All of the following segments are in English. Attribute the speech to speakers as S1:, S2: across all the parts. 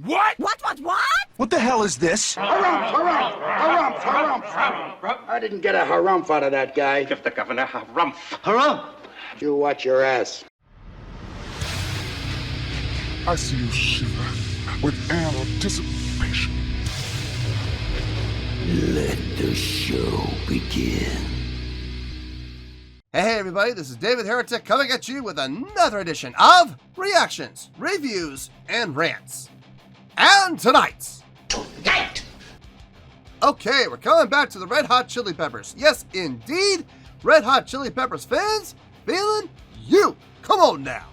S1: What?
S2: What?
S3: What the hell is this?
S4: Harumph. I didn't get a harumph out of that guy.
S1: Give the governor harumph.
S3: Harumph!
S4: You watch your ass.
S5: I see you shiver with anticipation.
S6: Let the show begin.
S7: Hey everybody, this is David Heretic coming at you with another edition of Reactions, Reviews, and Rants. And tonight! Okay, we're coming back to the Red Hot Chili Peppers. Yes, indeed, Red Hot Chili Peppers fans, feeling you. Come on now.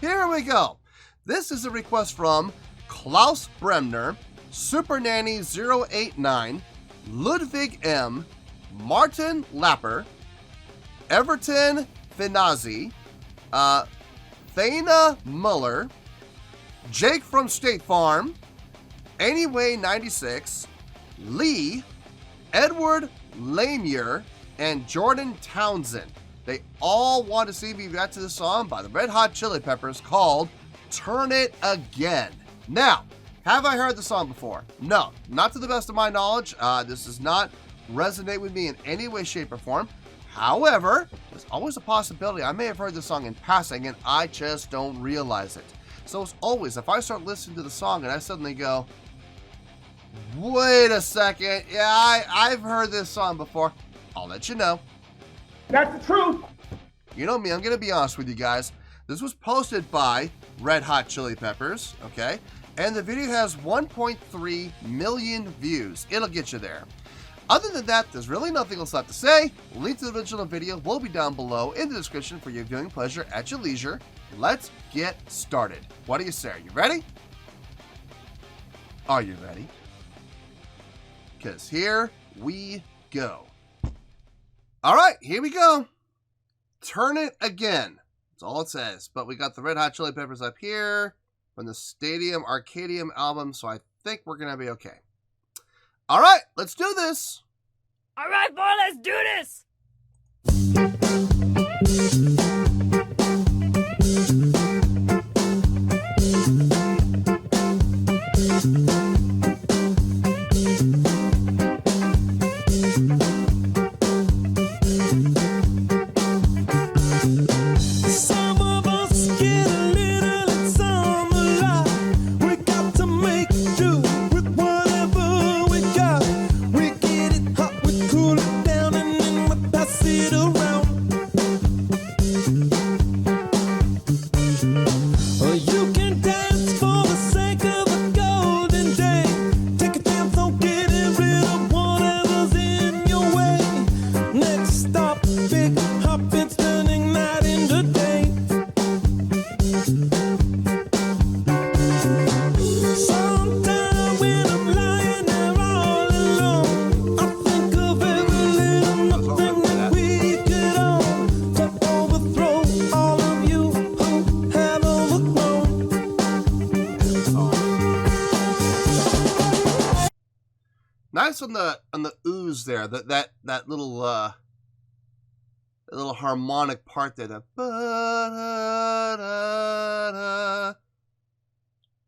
S7: Here we go. This is a request from Klaus Bremner, Super Nanny 089, Ludwig M, Martin Lapper, Everton Finazzi, Thana Muller, Jake from State Farm, Anyway 96, Lee, Edward Lamier, and Jordan Townsend. They all want to see me react to the song by the Red Hot Chili Peppers called Turn It Again. Now, have I heard the song before? No, not to the best of my knowledge. This does not resonate with me in any way, shape, or form. However, there's always a possibility I may have heard the song in passing and I just don't realize it. So as always, if I start listening to the song and I suddenly go, wait a second, yeah, I've heard this song before, I'll let you know.
S1: That's the truth.
S7: You know me, I'm going to be honest with you guys. This was posted by Red Hot Chili Peppers, okay? And the video has 1.3 million views. It'll get you there. Other than that, there's really nothing else left to say. Link to the original video will be down below in the description for your viewing pleasure at your leisure. Let's get started. What do you say? Are you ready? Are you ready? Because here we go. All right, here we go. Turn It Again. That's all it says. But we got the Red Hot Chili Peppers up here from the Stadium Arcadium album, so I think we're going to be okay. All right, let's do this.
S2: All right, boy, let's do this.
S7: Nice on the ooze there, that little harmonic part there. That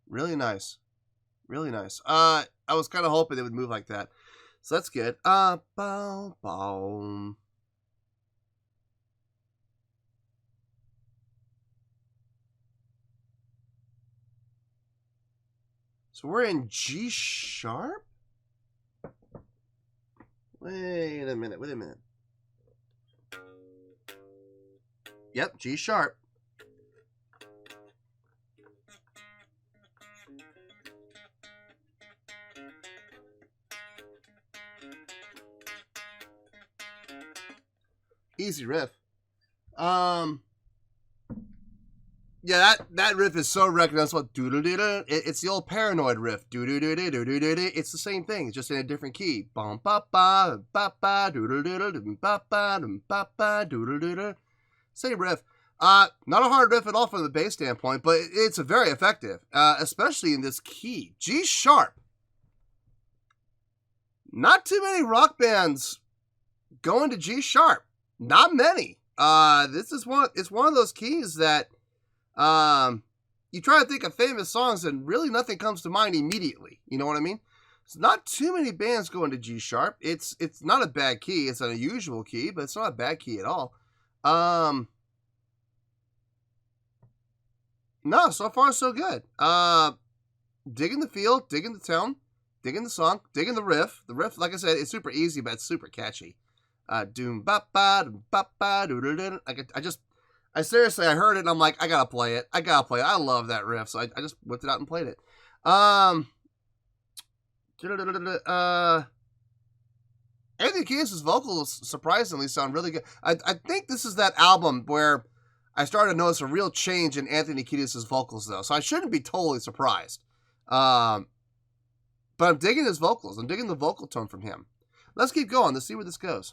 S7: really nice, really nice. I was kind of hoping they would move like that, so that's good. Boom, boom. So we're in G sharp. Wait a minute. Yep, G sharp. Easy riff. Yeah, that riff is so recognizable. It's the old Paranoid riff. It's the same thing, it's just in a different key. Bum ba ba ba ba ba ba. Same riff. Not a hard riff at all from the bass standpoint, but it's very effective, especially in this key, G sharp. Not too many rock bands going to G sharp. Not many. This is one of those keys that you try to think of famous songs and really nothing comes to mind immediately. You know what I mean? It's not too many bands go into G sharp. It's not a bad key. It's an unusual key, but it's not a bad key at all. No, so far so good. Digging the feel, digging the tone, digging the song, digging the riff. The riff, like I said, is super easy, but it's super catchy. Doom ba ba doom ba ba doo doo doo. I seriously, I heard it and I'm like, I gotta play it. I love that riff, so I just whipped it out and played it. Anthony Kiedis' vocals surprisingly sound really good. I think this is that album where I started to notice a real change in Anthony Kiedis' vocals, though, so I shouldn't be totally surprised. But I'm digging his vocals. I'm digging the vocal tone from him. Let's keep going. Let's see where this goes.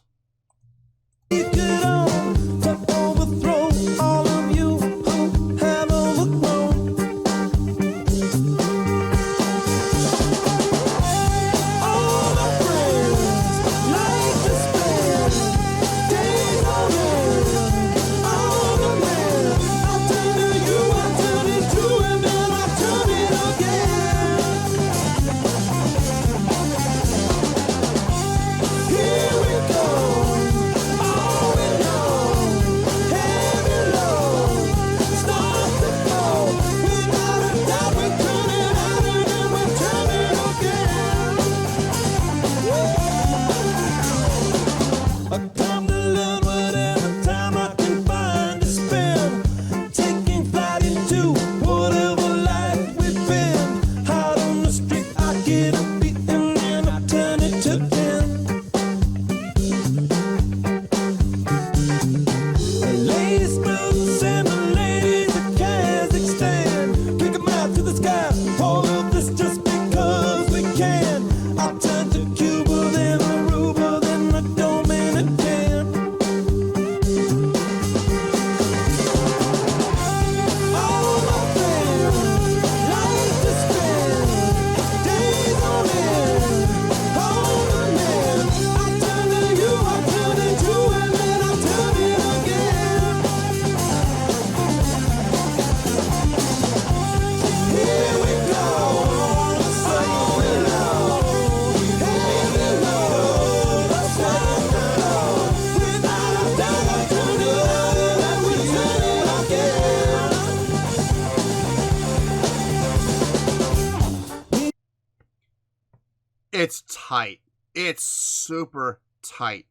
S7: It's tight. It's super tight.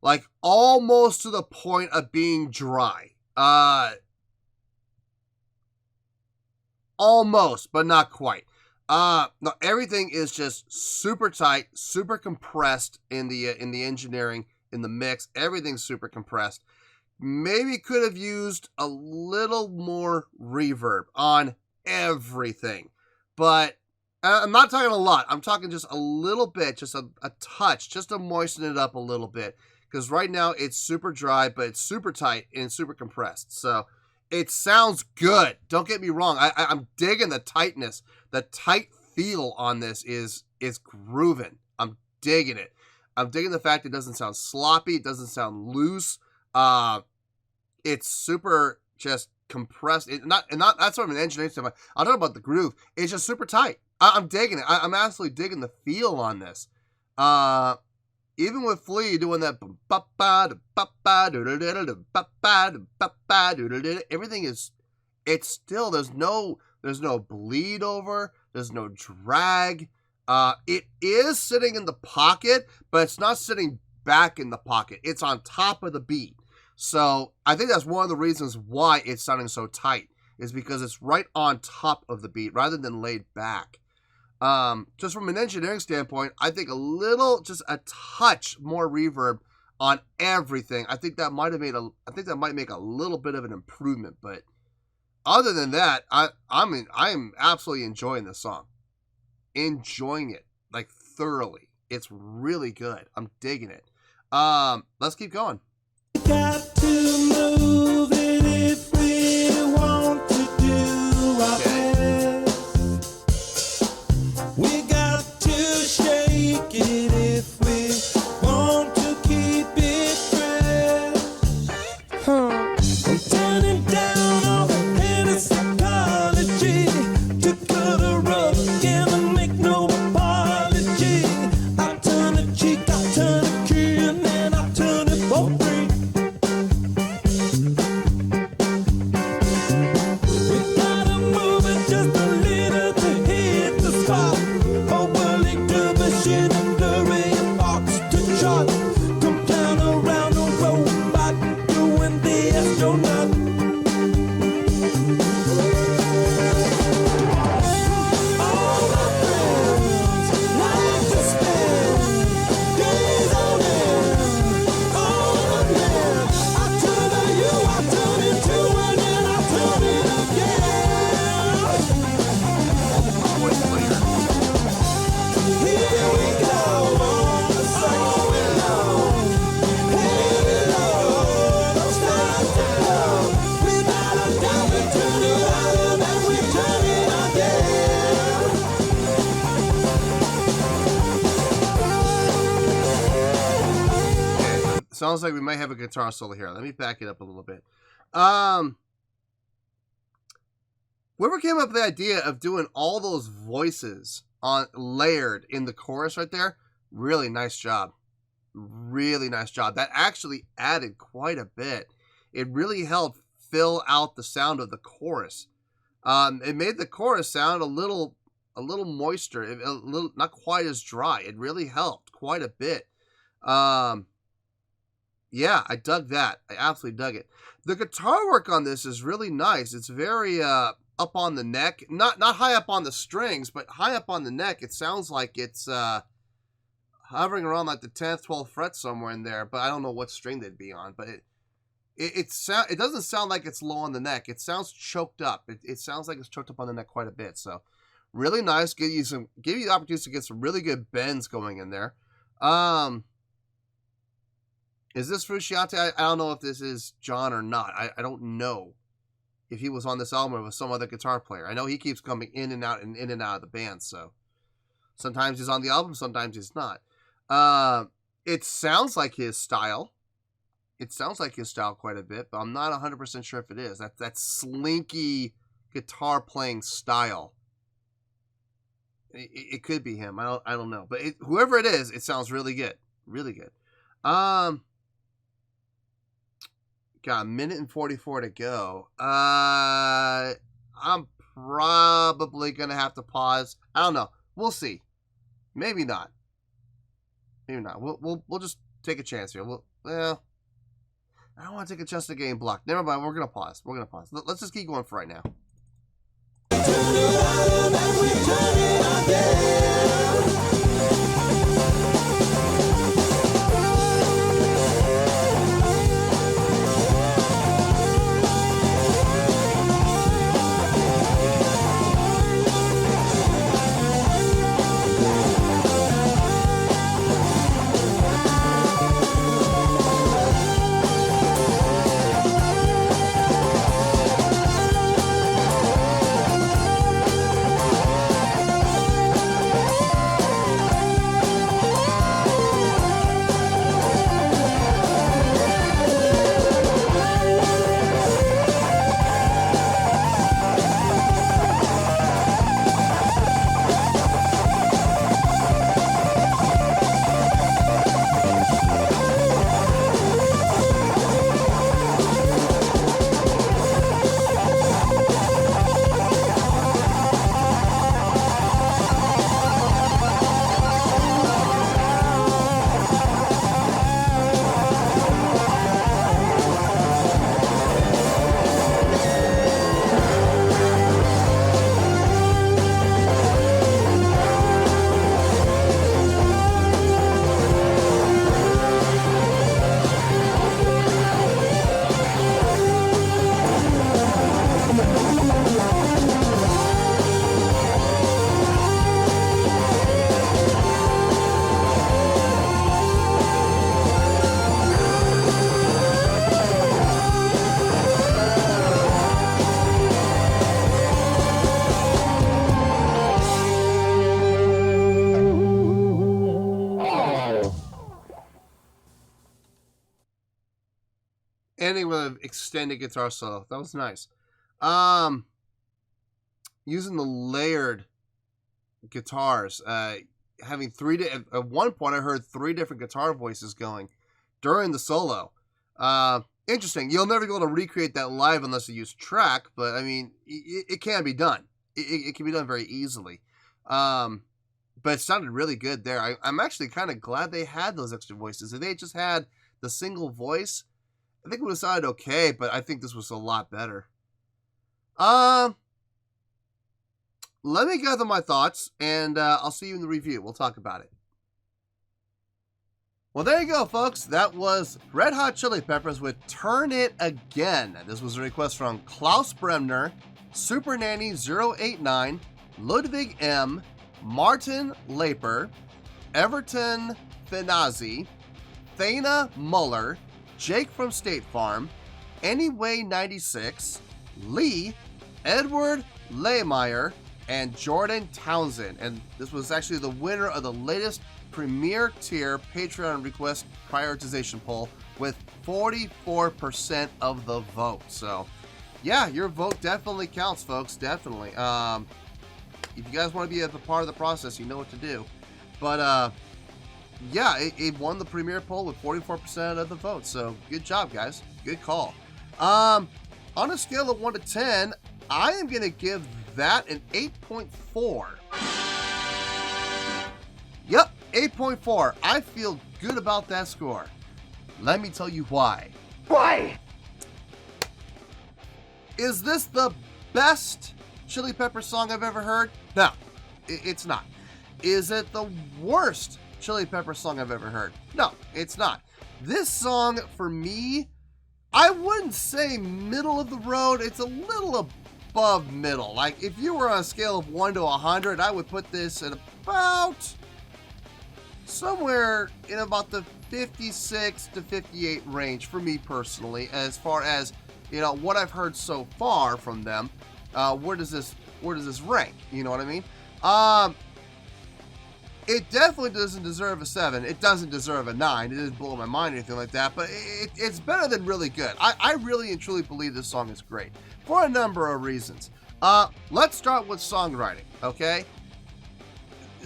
S7: Like, almost to the point of being dry. Almost, but not quite. No, everything is just super tight, super compressed in the engineering, in the mix. Everything's super compressed. Maybe could have used a little more reverb on everything. But I'm not talking a lot. I'm talking just a little bit, just a touch, just to moisten it up a little bit. Because right now it's super dry, but it's super tight and super compressed. So it sounds good. Don't get me wrong. I'm digging the tightness. The tight feel on this is grooving. I'm digging it. I'm digging the fact it doesn't sound sloppy. It doesn't sound loose. It's super just compressed. That's from an engineering standpoint. I'll talk about the groove. It's just super tight. I'm digging it. I'm absolutely digging the feel on this. Even with Flea doing that, everything is, it's still, there's no bleed over, there's no drag. It is sitting in the pocket, but it's not sitting back in the pocket. It's on top of the beat. So I think that's one of the reasons why it's sounding so tight, is because it's right on top of the beat rather than laid back. Just from an engineering standpoint, I think just a touch more reverb on everything. I think that might make a little bit of an improvement, but other than that, I am absolutely enjoying this song. Enjoying it, like, thoroughly. It's really good. I'm digging it. Let's keep going.
S3: Got to move it if we want to do our best. We got to shake it if we want to keep it fresh. I'm turning down all the Heretic psychology.
S7: Sounds like we might have a guitar solo here. Let me back it up a little bit. Whoever came up with the idea of doing all those voices on layered in the chorus right there, really nice job. Really nice job. That actually added quite a bit. It really helped fill out the sound of the chorus. It made the chorus sound a little moister, a little not quite as dry. It really helped quite a bit. Yeah, I dug that. I absolutely dug it. The guitar work on this is really nice. It's very up on the neck, not high up on the strings, but high up on the neck. It sounds like it's hovering around like the 10th, 12th fret somewhere in there, but I don't know what string they'd be on. But it doesn't sound like it's low on the neck. It sounds choked up. It sounds like it's choked up on the neck quite a bit. So really nice. Give you the opportunity to get some really good bends going in there. Is this Frusciante? I don't know if this is John or not. I don't know if he was on this album or with some other guitar player. I know he keeps coming in and out of the band, so sometimes he's on the album, sometimes he's not. It sounds like his style. It sounds like his style quite a bit, but I'm not 100% sure if it is. That slinky guitar playing style. It could be him. I don't know, but whoever it is, it sounds really good, really good. Got a minute and 44 to go. I'm probably gonna have to pause. I don't know. We'll see. Maybe not. Maybe not. We'll just take a chance here. Well, I don't want to take a chance to game blocked. Never mind. We're gonna pause. Let's just keep going for right now. Ending with an extended guitar solo. That was nice. Using the layered guitars, having at one point I heard 3 different guitar voices going during the solo. Interesting. You'll never be able to recreate that live unless you use track, but I mean, it can be done. It can be done very easily. But it sounded really good there. I'm actually kind of glad they had those extra voices. If they just had the single voice, I think it would have sounded okay, but I think this was a lot better. Let me gather my thoughts, and I'll see you in the review. We'll talk about it. Well, there you go, folks. That was Red Hot Chili Peppers with Turn It Again. This was a request from Klaus Bremner, Super Nanny 089, Ludwig M., Martin Laper, Everton Fenazi, Thana Muller, Jake from State Farm, Anyway 96, Lee, Edward Lehmeyer, and Jordan Townsend. And this was actually the winner of the latest Premier Tier Patreon request prioritization poll with 44% of the vote. So, yeah, your vote definitely counts, folks. Definitely. If you guys want to be a part of the process, you know what to do. But, yeah, it won the Premier poll with 44% of the vote. So, good job, guys. Good call. On a scale of 1 to 10, I am going to give that an 8.4. Yep, 8.4. I feel good about that score. Let me tell you why.
S1: Why?
S7: Is this the best Chili Pepper song I've ever heard? No, it's not. Is it the worst Chili Pepper song I've ever heard? No, it's not. This song, for me, I wouldn't say middle of the road. It's a little above middle. Like, if you were on a scale of 1 to 100, I would put this at about somewhere in about the 56 to 58 range for me personally, as far as, you know, what I've heard so far from them. Where does this rank? You know what I mean? It definitely doesn't deserve a 7. It doesn't deserve a 9. It doesn't blow my mind or anything like that, but it's better than really good. I really and truly believe this song is great for a number of reasons. Let's start with songwriting, okay?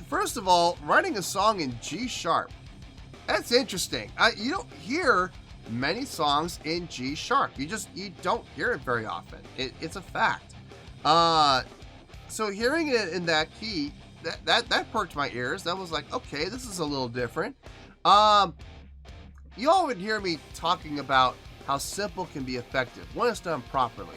S7: First of all, writing a song in G sharp. That's interesting. You don't hear many songs in G sharp. You don't hear it very often. It's a fact. So hearing it in that key, that perked my ears. That was like, okay, this is a little different. You all would hear me talking about how simple can be effective when it's done properly.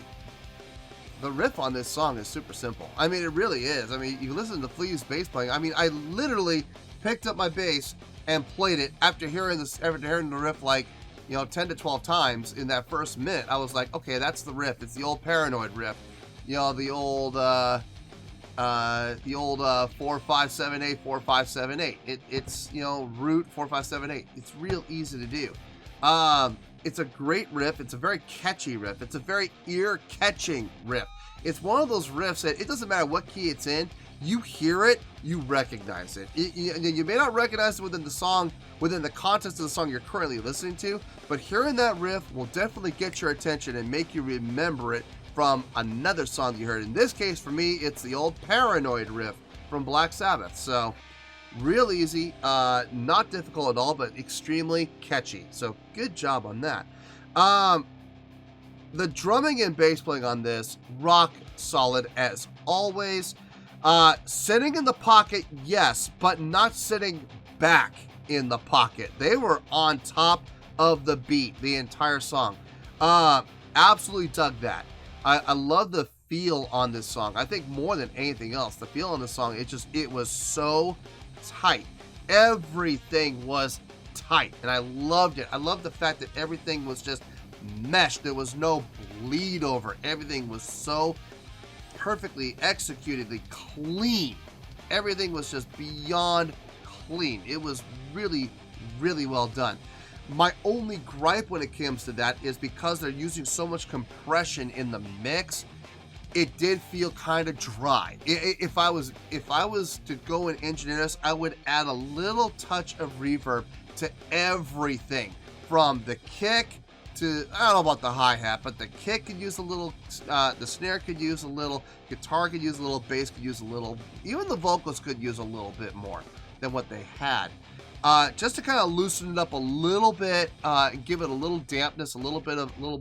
S7: The riff on this song is super simple. I mean, it really is. I mean, you listen to Flea's bass playing. I mean, I literally picked up my bass and played it after hearing the riff like, you know, 10 to 12 times in that first minute. I was like, okay, that's the riff. It's the old Paranoid riff. You know, the old 4-5-7-8, 4-5-7-8. It's, you know, root 4-5-7-8. It's real easy to do. It's a great riff. It's a very catchy riff. It's a very ear-catching riff. It's one of those riffs that it doesn't matter what key it's in. You hear it, you recognize it. You may not recognize it within the song, within the context of the song you're currently listening to, but hearing that riff will definitely get your attention and make you remember it from another song that you heard. In this case, for me, it's the old Paranoid riff from Black Sabbath. So, real easy, not difficult at all, but extremely catchy. So, good job on that. The drumming and bass playing on this, rock solid as always. Sitting in the pocket, yes, but not sitting back in the pocket. They were on top of the beat the entire song. Absolutely dug that. I love the feel on this song. I think more than anything else, the feel on this song, it was so tight. Everything was tight, and I loved it. I love the fact that everything was just meshed. There was no bleed over. Everything was so perfectly executedly clean. Everything was just beyond clean. It was really, really well done. My only gripe when it comes to that is because they're using so much compression in the mix, it did feel kind of dry. If I was to go and engineer this, I would add a little touch of reverb to everything, from the kick to, I don't know about the hi-hat, but the kick could use a little, the snare could use a little, guitar could use a little, bass could use a little, even the vocals could use a little bit more than what they had. Just to kind of loosen it up a little bit, and give it a little dampness, a little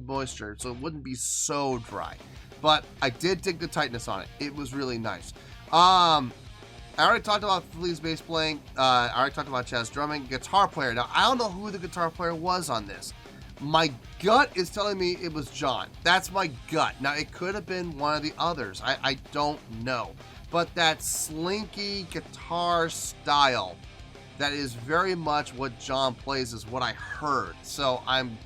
S7: moisture, so it wouldn't be so dry. But I did dig the tightness on it. It was really nice. I already talked about Flea's bass playing. I already talked about Chaz drumming. Guitar player. Now, I don't know who the guitar player was on this. My gut is telling me it was John. That's my gut. Now, it could have been one of the others. I don't know. But that slinky guitar style, that is very much what John plays, is what I heard. So I'm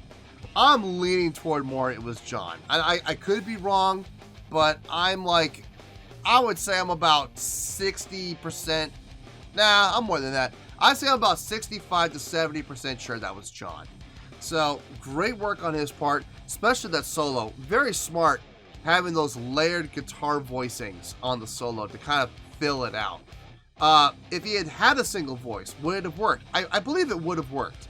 S7: leaning toward more it was John. I could be wrong, but I'm like, I would say I'm about 60%. Nah, I'm more than that. I'd say I'm about 65 to 70% sure that was John. So great work on his part, especially that solo. Very smart having those layered guitar voicings on the solo to kind of fill it out. If he had had a single voice, would it have worked? I believe it would have worked.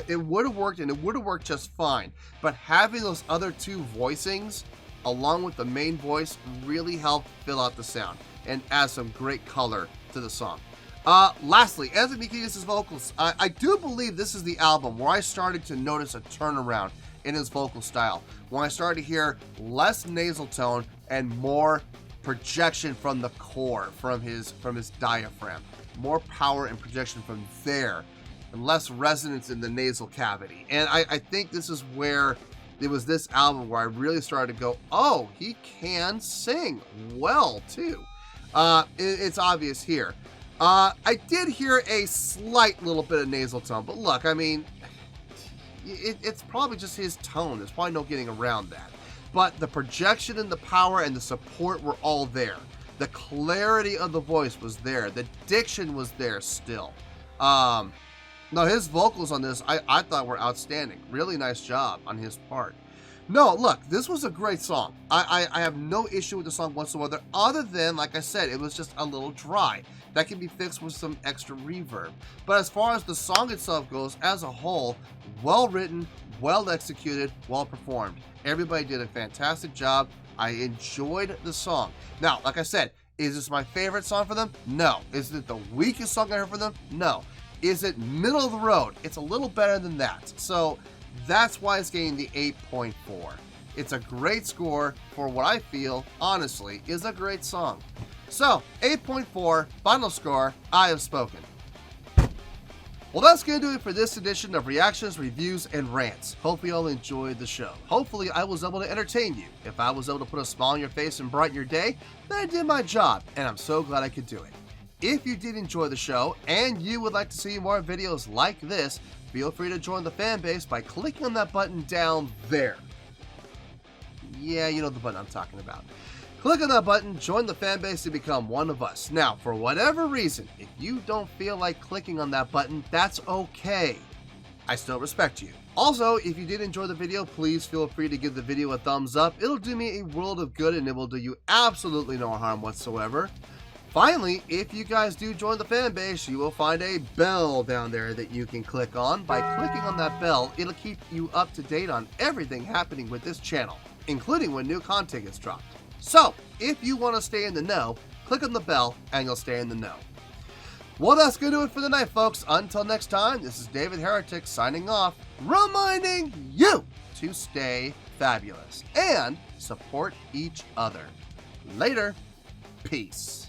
S7: It would have worked, and it would have worked just fine. But having those other two voicings along with the main voice really helped fill out the sound and add some great color to the song. Lastly, Anthony Kiedis' vocals. I do believe this is the album where I started to notice a turnaround in his vocal style, when I started to hear less nasal tone and more projection from the core, from his diaphragm, more power and projection from there, and less resonance in the nasal cavity. And I think this is where it was this album where I really started to go, oh, he can sing well too. It's obvious here. I did hear a slight little bit of nasal tone, but look, I mean, it's probably just his tone. There's probably no getting around that. But the projection and the power and the support were all there. The clarity of the voice was there. The diction was there still. No, his vocals on this, I thought were outstanding. Really nice job on his part. No, look, this was a great song. I have no issue with the song whatsoever, other than, like I said, it was just a little dry. That can be fixed with some extra reverb. But as far as the song itself goes, as a whole, well written, well executed, well performed. Everybody did a fantastic job. I enjoyed the song. Now, like I said, is this my favorite song for them? No. Is it the weakest song I heard from them? No. Is it middle of the road? It's a little better than that. So that's why it's getting the 8.4. It's a great score for what I feel, honestly, is a great song. So, 8.4, final score, I have spoken. Well, that's going to do it for this edition of Reactions, Reviews, and Rants. Hope you all enjoyed the show. Hopefully, I was able to entertain you. If I was able to put a smile on your face and brighten your day, then I did my job, and I'm so glad I could do it. If you did enjoy the show, and you would like to see more videos like this, feel free to join the fan base by clicking on that button down there. Yeah, you know the button I'm talking about. Click on that button, join the fan base to become one of us. Now, for whatever reason, if you don't feel like clicking on that button, that's okay. I still respect you. Also, if you did enjoy the video, please feel free to give the video a thumbs up. It'll do me a world of good and it will do you absolutely no harm whatsoever. Finally, if you guys do join the fan base, you will find a bell down there that you can click on. By clicking on that bell, it'll keep you up to date on everything happening with this channel, including when new content gets dropped. So, if you want to stay in the know, click on the bell and you'll stay in the know. Well, that's going to do it for the night, folks. Until next time, this is David Heretic signing off, reminding you to stay fabulous and support each other. Later. Peace.